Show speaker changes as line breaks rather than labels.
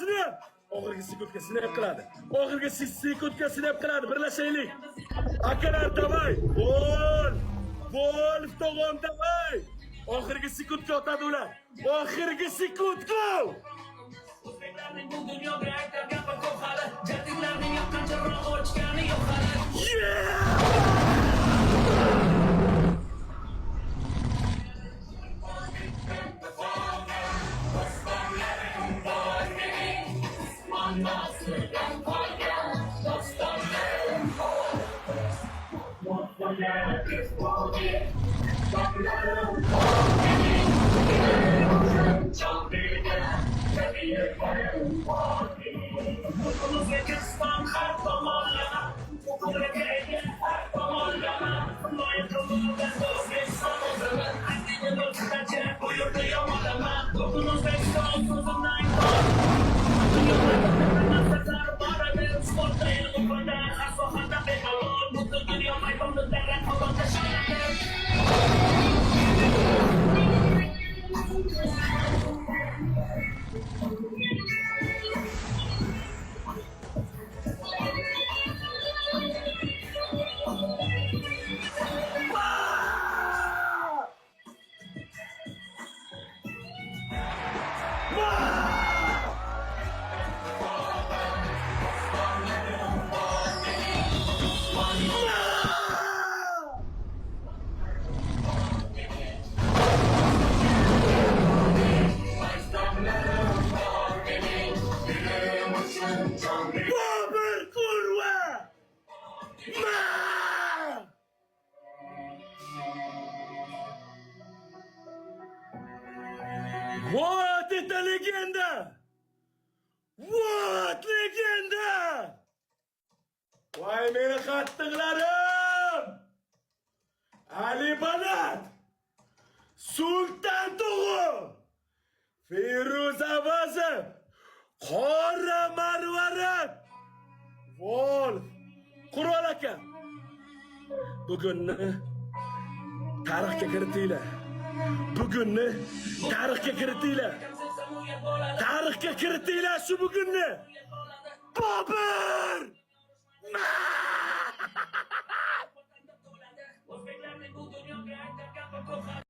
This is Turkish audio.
sekutkasini, oxirgi sekutkasini hep qiladi. Oxirgi sekutkasini hep qiladi. Birlashaylik. Akalar davay. Gol! Wolf tog'am davay. Oxirgi sekutka otadi ular. Oxirgi sekutka!
O'zbeklarning bu dunyoga aytar gapi ko'p hali. Jadidlarning yoqqancha roq ochgani yo'q hali. O'zbekiston har tomonlama, hukumatga ega har tomonlama. Loyihalarda O'zbekiston o'zini aslida bo'lsa-da bu yurtni yomonlama. Bugun O'zbekiston so'zimdan sportda ilg'imda har sohada bemalol butun dunyo maydonida raqobatda shonlanib.
Bobur kurwa! Ma! Вот это легенда! Вот легенда! Voy meni qattiqlarim! Ali Banat! Sultan Tug'u! Feruz Avazov! Qora Marvarat! Wolf! Qurol aka! Bugunni tarixga kiritinglar. Bugunni tarixga kiritinglar. Tarixga kiritinglar shu bugunni. Bobur!
O'zbeklarning bu dunyoga aytar gapi ko'p hali.